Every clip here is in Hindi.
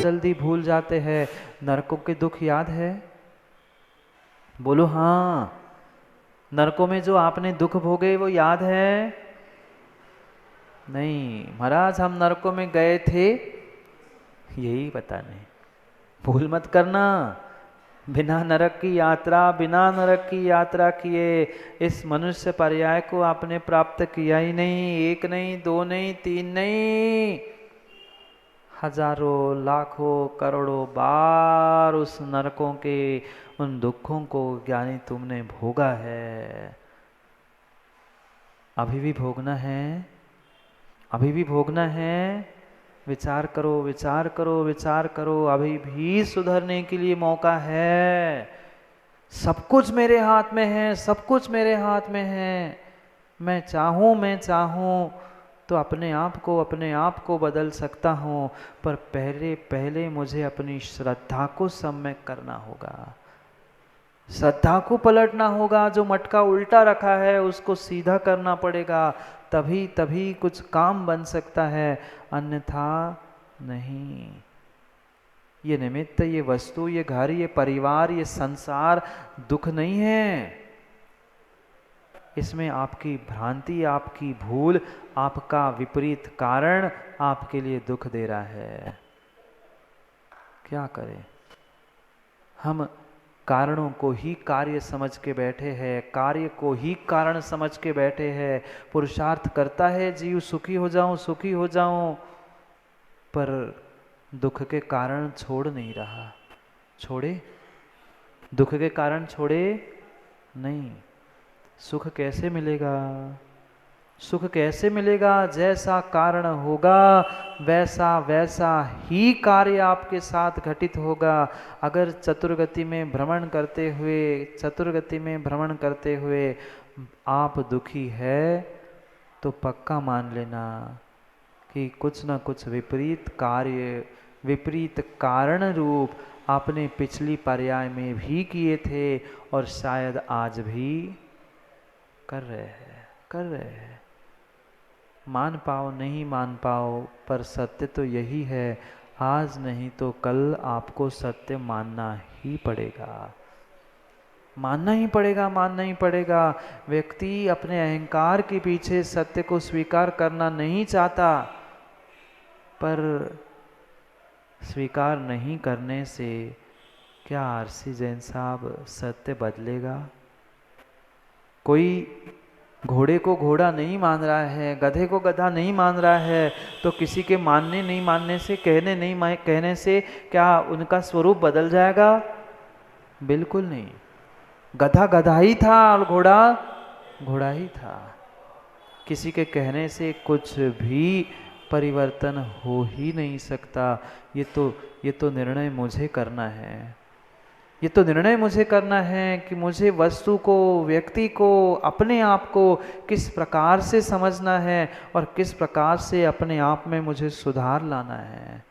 जल्दी भूल जाते हैं। नरकों के दुख याद है? बोलो हाँ। नरकों में जो आपने दुख भोगे वो याद है? नहीं महाराज, हम नरकों में गए थे यही पता नहीं। भूल मत करना। बिना नरक की यात्रा, बिना नरक की यात्रा किए इस मनुष्य पर्याय को आपने प्राप्त किया ही नहीं। एक नहीं, दो नहीं, तीन नहीं, हजारों लाखों करोड़ों बार उस नरकों के उन दुखों को ज्ञानी तुमने भोगा है। अभी भी भोगना है, अभी भी भोगना है। विचार करो, विचार करो, विचार करो। अभी भी सुधरने के लिए मौका है। सब कुछ मेरे हाथ में है, सब कुछ मेरे हाथ में है। मैं चाहूँ तो अपने आप को बदल सकता हूँ। पर पहले पहले मुझे अपनी श्रद्धा को सम्यक करना होगा। श्रद्धा को पलटना होगा। जो मटका उल्टा रखा है उसको सीधा करना पड़ेगा। तभी तभी कुछ काम बन सकता है, अन्यथा नहीं। ये निमित्त, ये वस्तु, ये घर, ये परिवार, ये संसार दुख नहीं है। इसमें आपकी भ्रांति, आपकी भूल, आपका विपरीत कारण आपके लिए दुख दे रहा है। क्या करें? हम कारणों को ही कार्य समझ के बैठे हैं, कार्य को ही कारण समझ के बैठे हैं। पुरुषार्थ करता है जीव, सुखी हो जाऊं, सुखी हो जाऊं, पर दुख के कारण छोड़ नहीं रहा। छोड़े? दुख के कारण छोड़े नहीं। सुख कैसे मिलेगा? सुख कैसे मिलेगा? जैसा कारण होगा वैसा वैसा ही कार्य आपके साथ घटित होगा। अगर चतुर्गति में भ्रमण करते हुए, चतुर्गति में भ्रमण करते हुए आप दुखी है तो पक्का मान लेना कि कुछ न कुछ विपरीत कार्य, विपरीत कारण रूप आपने पिछली पर्याय में भी किए थे और शायद आज भी कर रहे हैं। मान पाओ नहीं मान पाओ, पर सत्य तो यही है, आज नहीं तो कल आपको सत्य मानना ही पड़ेगा। मानना ही पड़ेगा, मानना ही पड़ेगा। व्यक्ति अपने अहंकार के पीछे सत्य को स्वीकार करना नहीं चाहता, पर स्वीकार नहीं करने से क्या आरसी जैन साहब सत्य बदलेगा? कोई घोड़े को घोड़ा नहीं मान रहा है, गधे को गधा नहीं मान रहा है, तो किसी के मानने नहीं मानने से, कहने से क्या उनका स्वरूप बदल जाएगा? बिल्कुल नहीं। गधा गधा ही था और घोड़ा घोड़ा ही था। किसी के कहने से कुछ भी परिवर्तन हो ही नहीं सकता। ये तो निर्णय मुझे करना है। ये तो निर्णय मुझे करना है कि मुझे वस्तु को, व्यक्ति को, अपने आप को किस प्रकार से समझना है और किस प्रकार से अपने आप में मुझे सुधार लाना है।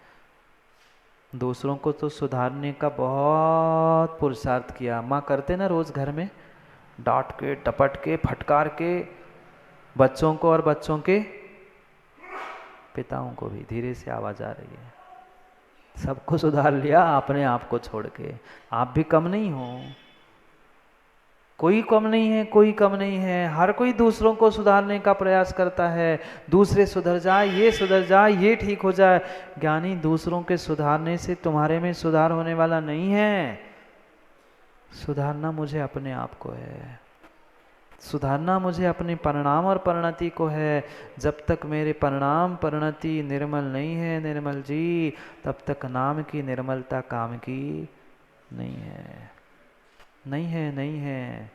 दूसरों को तो सुधारने का बहुत पुरुषार्थ किया। माँ करते ना रोज घर में, डांट के, टपट के, फटकार के, बच्चों को और बच्चों के पिताओं को भी। धीरे से आवाज आ रही है। सबको सुधार लिया, अपने आप को छोड़ के। आप भी कम नहीं हो, कोई कम नहीं है, कोई कम नहीं है। हर कोई दूसरों को सुधारने का प्रयास करता है। दूसरे सुधर जाए, ये सुधर जाए, ये ठीक हो जाए। ज्ञानी, दूसरों के सुधारने से तुम्हारे में सुधार होने वाला नहीं है। सुधारना मुझे अपने आप को है। सुधारना मुझे अपने परिणाम और परिणति को है। जब तक मेरे परिणाम परिणति निर्मल नहीं है निर्मल जी, तब तक नाम की निर्मलता काम की नहीं है। नहीं है, नहीं है।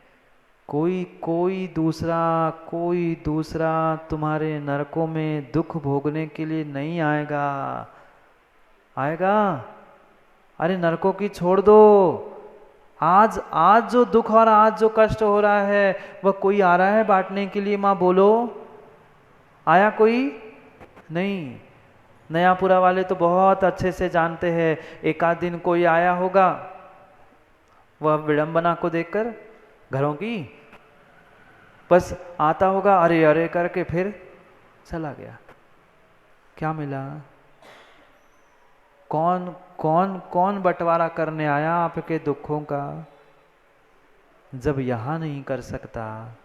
कोई दूसरा तुम्हारे नरकों में दुख भोगने के लिए नहीं आएगा। आएगा? अरे नरकों की छोड़ दो। आज जो दुख और आज जो कष्ट हो रहा है, वह कोई आ रहा है बांटने के लिए? माँ बोलो, आया कोई? नहीं। नयापुरा वाले तो बहुत अच्छे से जानते हैं। एक आध दिन कोई आया होगा, वह विडंबना को देखकर घरों की, बस आता होगा, अरे अरे करके फिर चला गया। क्या मिला? कौन कौन कौन बंटवारा करने आया आपके दुखों का? जब यहाँ नहीं कर सकता,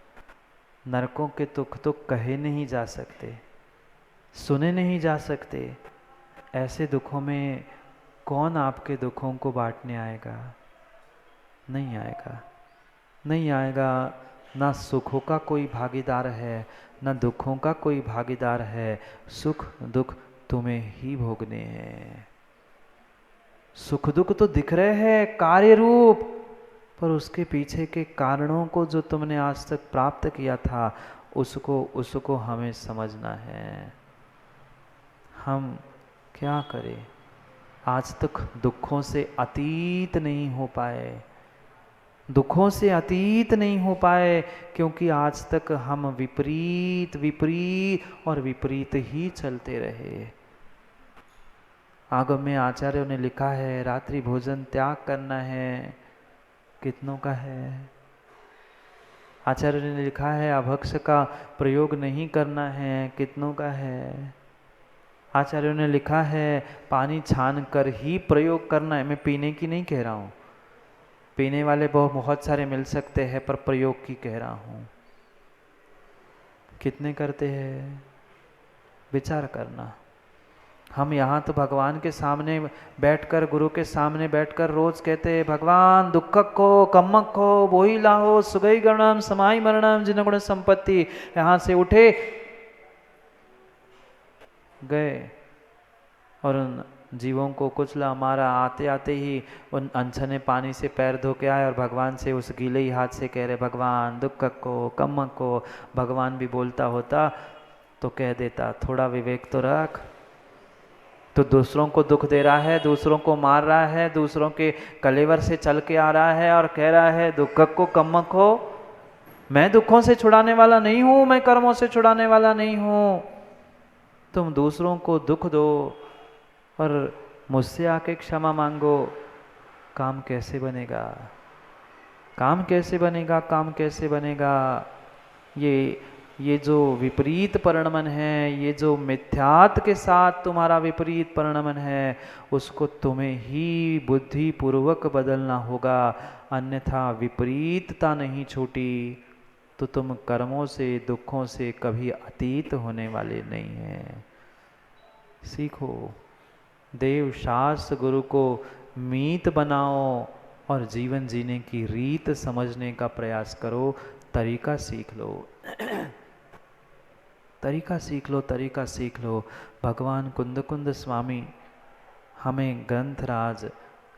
नरकों के दुख तो कहे नहीं जा सकते, सुने नहीं जा सकते। ऐसे दुखों में कौन आपके दुखों को बांटने आएगा? नहीं आएगा, नहीं आएगा। ना सुखों का कोई भागीदार है, ना दुखों का कोई भागीदार है। सुख दुख तुम्हें ही भोगने हैं। सुख दुख तो दिख रहे हैं कार्य रूप, पर उसके पीछे के कारणों को जो तुमने आज तक प्राप्त किया था, उसको हमें समझना है। हम क्या करें? आज तक दुखों से अतीत नहीं हो पाए, दुखों से अतीत नहीं हो पाए, क्योंकि आज तक हम विपरीत विपरीत और विपरीत ही चलते रहे। आगम में आचार्यों ने लिखा है, रात्रि भोजन त्याग करना है। कितनों का है? आचार्य ने लिखा है, अभक्ष का प्रयोग नहीं करना है। कितनों का है? आचार्यों ने लिखा है, पानी छान कर ही प्रयोग करना है। मैं पीने की नहीं कह रहा हूँ, पीने वाले बहुत सारे मिल सकते हैं, पर प्रयोग की कह रहा हूँ। कितने करते हैं? विचार करना। हम यहाँ तो भगवान के सामने बैठकर, गुरु के सामने बैठकर रोज कहते हैं, भगवान दुखक को कम्मक को बोही लाहो सुगई गणम समाई मरणम जिन गुण संपत्ति। यहाँ से उठे गए और उन जीवों को कुचला मारा। आते आते ही उन अनछने पानी से पैर धो के आए और भगवान से उस गीले ही हाथ से कह रहे, भगवान दुखक को कम्मक को। भगवान भी बोलता होता तो कह देता, थोड़ा विवेक तो रख, तो दूसरों को दुख दे रहा है, दूसरों को मार रहा है, दूसरों के कलेवर से चल के आ रहा है और कह रहा है दुखक को कम्मक हो। मैं दुखों से छुड़ाने वाला नहीं हूं, मैं कर्मों से छुड़ाने वाला नहीं हूं। तुम दूसरों को दुख दो और मुझसे आके क्षमा मांगो। काम कैसे बनेगा? काम कैसे बनेगा? काम कैसे बनेगा? ये जो विपरीत परिणमन है, ये जो मिथ्यात्व के साथ तुम्हारा विपरीत परिणमन है, उसको तुम्हें ही बुद्धि पूर्वक बदलना होगा। अन्यथा विपरीतता नहीं छूटी तो तुम कर्मों से, दुखों से कभी अतीत होने वाले नहीं हैं। सीखो, देव शास्त्र गुरु को मीत बनाओ और जीवन जीने की रीत समझने का प्रयास करो। तरीका सीख लो, तरीका सीख लो, तरीका सीख लो। भगवान कुंद कुंद स्वामी हमें ग्रंथराज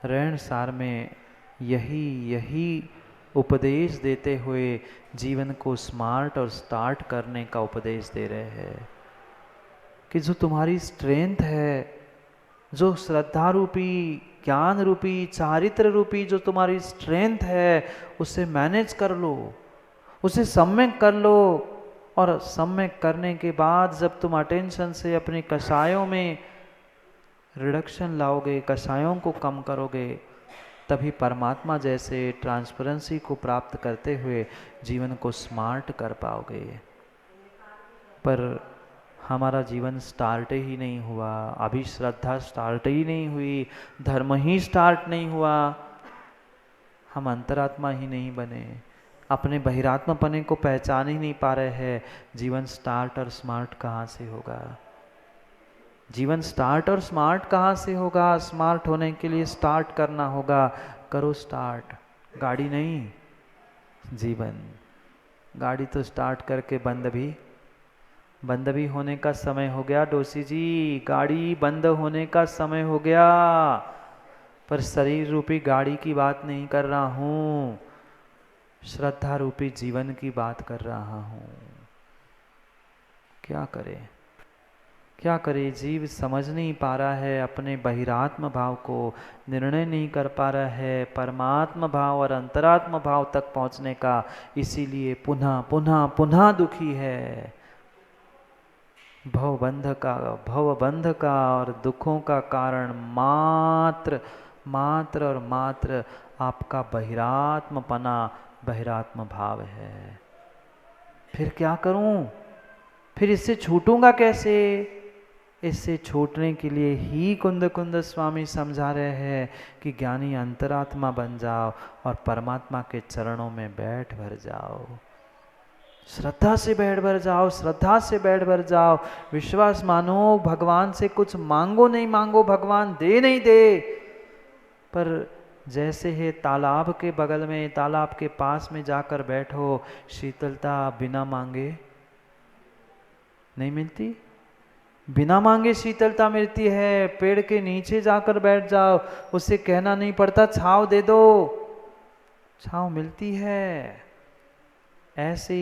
रैण सार में यही उपदेश देते हुए जीवन को स्मार्ट और स्टार्ट करने का उपदेश दे रहे हैं कि जो तुम्हारी स्ट्रेंथ है, जो श्रद्धा रूपी, ज्ञान रूपी, चारित्र रूपी जो तुम्हारी स्ट्रेंथ है, उसे मैनेज कर लो, उसे सम्यक कर लो। और सम्यक करने के बाद जब तुम अटेंशन से अपने कषायों में रिडक्शन लाओगे, कषायों को कम करोगे, तभी परमात्मा जैसे ट्रांसपेरेंसी को प्राप्त करते हुए जीवन को स्मार्ट कर पाओगे। पर हमारा जीवन स्टार्ट ही नहीं हुआ, अभी श्रद्धा स्टार्ट ही नहीं हुई, धर्म ही स्टार्ट नहीं हुआ, हम अंतरात्मा ही नहीं बने, अपने बहिरात्मापने को पहचान ही नहीं पा रहे हैं। जीवन स्टार्ट और स्मार्ट कहाँ से होगा? जीवन स्टार्ट और स्मार्ट कहाँ से होगा? स्मार्ट होने के लिए स्टार्ट करना होगा। करो स्टार्ट, गाड़ी नहीं, जीवन। गाड़ी तो स्टार्ट करके बंद भी होने का समय हो गया डोसी जी, गाड़ी बंद होने का समय हो गया। पर शरीर रूपी गाड़ी की बात नहीं कर रहा हूँ, श्रद्धा रूपी जीवन की बात कर रहा हूँ। क्या करें, क्या करे? जीव समझ नहीं पा रहा है अपने बहिरात्म भाव को, निर्णय नहीं कर पा रहा है परमात्म भाव और अंतरात्म भाव तक पहुँचने का, इसीलिए पुनः पुनः पुनः दुखी है। भवबंध का और दुखों का कारण मात्र और मात्र आपका बहिरात्मपना, बहिरात्म भाव है। फिर क्या करूं? फिर इससे छूटूंगा कैसे? इससे छूटने के लिए ही कुंद कुंद स्वामी समझा रहे हैं कि ज्ञानी अंतरात्मा बन जाओ और परमात्मा के चरणों में बैठ भर जाओ। श्रद्धा से बैठ भर जाओ, श्रद्धा से बैठ भर जाओ। विश्वास मानो, भगवान से कुछ मांगो नहीं मांगो, भगवान दे नहीं दे, पर जैसे है तालाब के बगल में, तालाब के पास में जाकर बैठो, शीतलता बिना मांगे नहीं मिलती, बिना मांगे शीतलता मिलती है। पेड़ के नीचे जाकर बैठ जाओ, उससे कहना नहीं पड़ता छांव दे दो, छांव मिलती है। ऐसे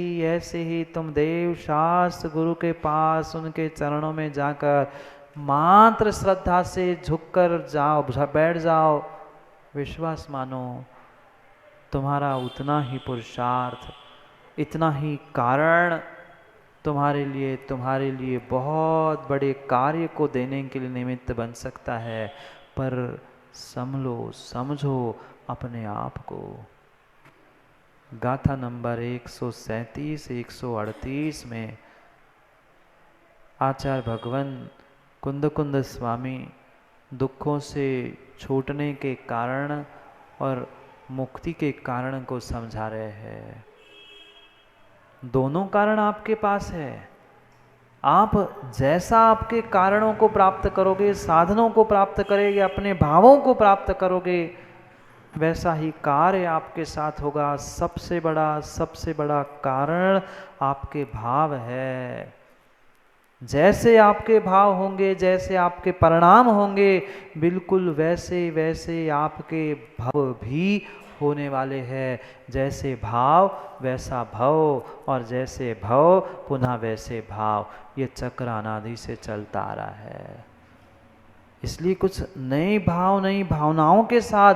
ही तुम देव शास्त्र गुरु के पास, उनके चरणों में जाकर मात्र श्रद्धा से झुककर जाओ, बैठ जाओ। विश्वास मानो, तुम्हारा उतना ही पुरुषार्थ, इतना ही कारण तुम्हारे लिए बहुत बड़े कार्य को देने के लिए निमित्त बन सकता है। पर समझो अपने आप को। गाथा नंबर 137 138 में आचार्य भगवान कुंद कुंद स्वामी दुखों से छूटने के कारण और मुक्ति के कारण को समझा रहे हैं। दोनों कारण आपके पास है। आप जैसा आपके कारणों को प्राप्त करोगे, साधनों को प्राप्त करोगे, अपने भावों को प्राप्त करोगे, वैसा ही कार्य आपके साथ होगा। सबसे बड़ा कारण आपके भाव है। जैसे आपके भाव होंगे, जैसे आपके परिणाम होंगे, बिल्कुल वैसे आपके भाव भी होने वाले हैं। जैसे भाव वैसा भव, और जैसे भव पुनः वैसे भाव। ये चक्र अनादि से चलता आ रहा है। इसलिए कुछ नए भाव, नई भावनाओं के साथ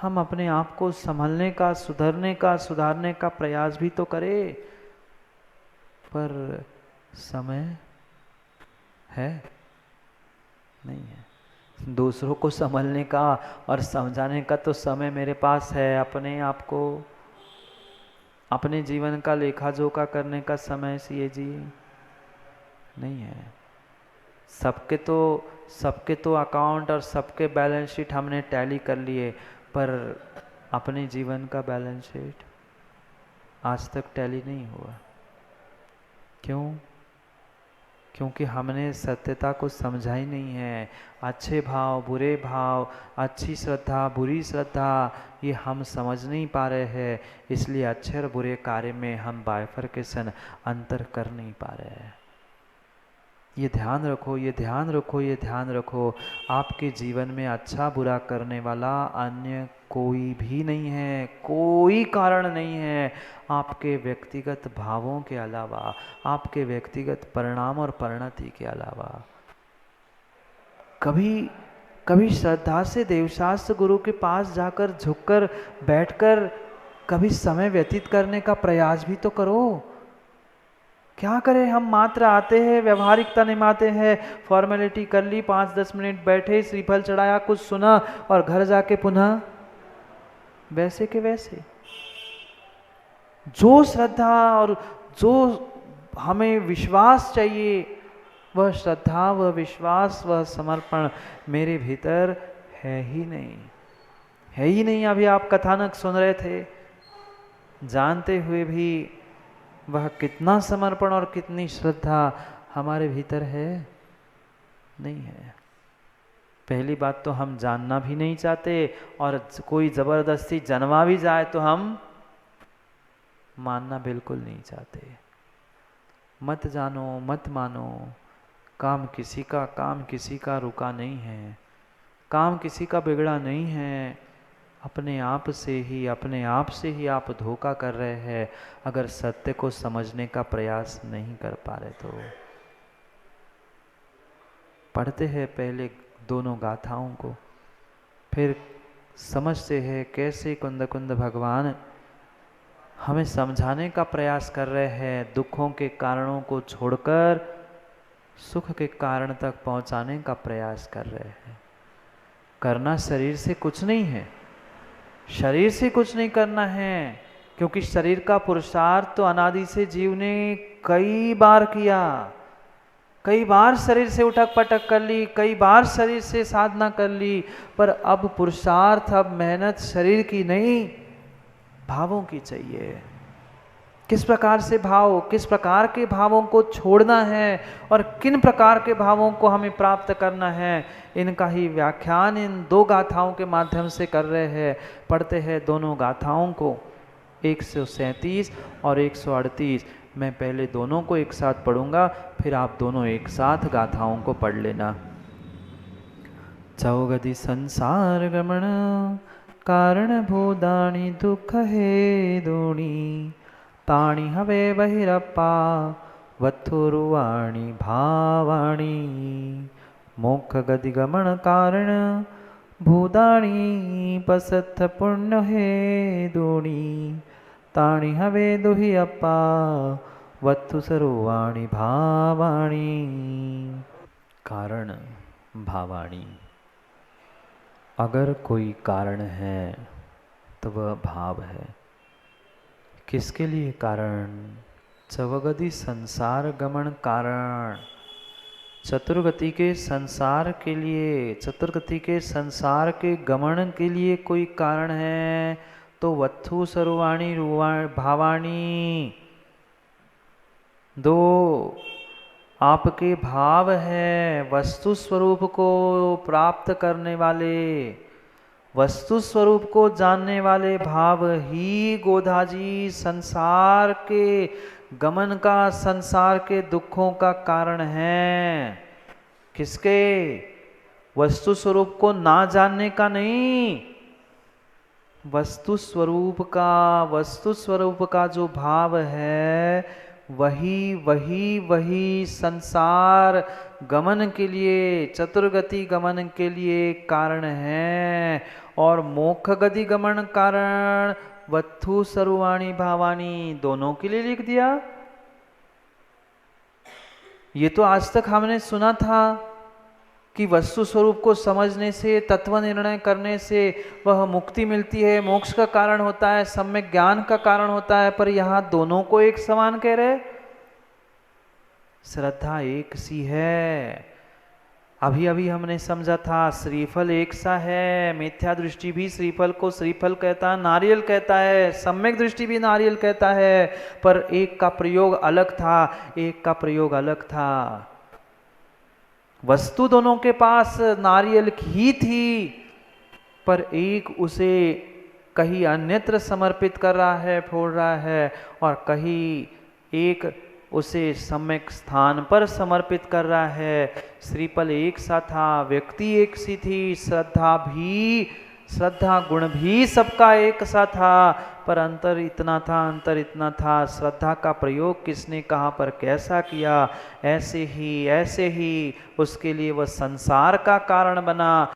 हम अपने आप को संभलने का, सुधारने का प्रयास भी तो करें। पर समय है नहीं है। दूसरों को संभलने का और समझाने का तो समय मेरे पास है, अपने आप को, अपने जीवन का लेखा जोखा करने का समय सीए जी नहीं है। सबके तो अकाउंट और सबके बैलेंस शीट हमने टैली कर लिए, पर अपने जीवन का बैलेंस शीट आज तक टैली नहीं हुआ। क्यों? क्योंकि हमने सत्यता को समझा ही नहीं है। अच्छे भाव, बुरे भाव, अच्छी श्रद्धा, बुरी श्रद्धा, ये हम समझ नहीं पा रहे हैं। इसलिए अच्छे और बुरे कार्य में हम बाइफरकेशन, अंतर कर नहीं पा रहे हैं। ये ध्यान रखो। आपके जीवन में अच्छा बुरा करने वाला अन्य कोई भी नहीं है, कोई कारण नहीं है, आपके व्यक्तिगत भावों के अलावा, आपके व्यक्तिगत परिणाम और परिणति के अलावा। कभी श्रद्धा से देवशास्त्र गुरु के पास जाकर, झुककर, बैठकर कभी समय व्यतीत करने का प्रयास भी तो करो। क्या करें हम? मात्र आते हैं, व्यवहारिकता निभाते हैं, फॉर्मेलिटी कर ली, 5-10 मिनट बैठे, श्रीफल चढ़ाया, कुछ सुना और घर जाके पुनः वैसे के वैसे। जो श्रद्धा और जो हमें विश्वास चाहिए, वह श्रद्धा, वह विश्वास, वह समर्पण मेरे भीतर है ही नहीं। अभी आप कथानक सुन रहे थे, जानते हुए भी वह कितना समर्पण और कितनी श्रद्धा हमारे भीतर है, नहीं है। पहली बात तो हम जानना भी नहीं चाहते, और कोई जबरदस्ती जनवा भी जाए तो हम मानना बिल्कुल नहीं चाहते। मत जानो, मत मानो। काम किसी का रुका नहीं है, काम किसी का बिगड़ा नहीं है। अपने आप से ही आप धोखा कर रहे हैं, अगर सत्य को समझने का प्रयास नहीं कर पा रहे तो। पढ़ते हैं पहले दोनों गाथाओं को, फिर समझते हैं कैसे कुंद कुंद भगवान हमें समझाने का प्रयास कर रहे हैं। दुखों के कारणों को छोड़कर सुख के कारण तक पहुंचाने का प्रयास कर रहे हैं। करना शरीर से कुछ नहीं है, शरीर से कुछ नहीं करना है, क्योंकि शरीर का पुरुषार्थ तो अनादि से जीव ने कई बार किया। कई बार शरीर से उठक पटक कर ली, कई बार शरीर से साधना कर ली, पर अब पुरुषार्थ, अब मेहनत शरीर की नहीं, भावों की चाहिए। किस प्रकार से भाव, किस प्रकार के भावों को छोड़ना है और किन प्रकार के भावों को हमें प्राप्त करना है, इनका ही व्याख्यान इन 2 गाथाओं के माध्यम से कर रहे हैं। पढ़ते हैं दोनों गाथाओं को, 137 और 138। मैं पहले दोनों को एक साथ पढ़ूंगा, फिर आप दोनों एक साथ गाथाओं को पढ़ लेना। चौगदि संसार गमन कारण भूदाणी दुख हे दोणी, ताणी हवे बहिरप्पा वत्थुरुवाणी भावाणी, मोक्ष गति गमन कारण भूदाणी पसत्थ पुण्य हे दोणी, ताणी हवे दुहि अप्पा वत्थु सर्वाणी भावाणी। कारण भावाणी, अगर कोई कारण है तो वह भाव है। किसके लिए कारण? चवगति संसार गमन कारण, चतुर्गति के संसार के लिए, चतुर्गति के संसार के गमन के लिए कोई कारण है तो वत्थु सर्वाणी भावाणी, 2 आपके भाव है, वस्तु स्वरूप को प्राप्त करने वाले, वस्तु स्वरूप को जानने वाले भाव ही गोधाजी संसार के गमन का, संसार के दुखों का कारण है। किसके? वस्तु स्वरूप को ना जानने का नहीं, वस्तु स्वरूप का, वस्तु स्वरूप का जो भाव है वही संसार गमन के लिए, चतुर्गति गमन के लिए कारण है। और मोक्ष गति गमन कारण वत्थु सर्वाणी भावानी, दोनों के लिए लिख दिया। ये तो आज तक हमने सुना था कि वस्तु स्वरूप को समझने से, तत्व निर्णय करने से वह मुक्ति मिलती है, मोक्ष का कारण होता है, सम्यक ज्ञान का कारण होता है, पर यहाँ दोनों को एक समान कह रहे। श्रद्धा एक सी है। अभी अभी हमने समझा था श्रीफल एक सा है, मिथ्या दृष्टि भी श्रीफल को श्रीफल कहता है, नारियल कहता है, सम्यक दृष्टि भी नारियल कहता है, पर एक का प्रयोग अलग था, एक का प्रयोग अलग था। वस्तु दोनों के पास नारियल ही थी, पर एक उसे कहीं अन्यत्र समर्पित कर रहा है, फोड़ रहा है, और कहीं एक उसे सम्यक स्थान पर समर्पित कर रहा है। श्रीफल एक सा था, व्यक्ति एक सी थी, श्रद्धा गुण भी सबका एक सा था, पर अंतर इतना था, श्रद्धा का प्रयोग किसने कहाँ पर कैसा किया, ऐसे ही उसके लिए वह संसार का कारण बना।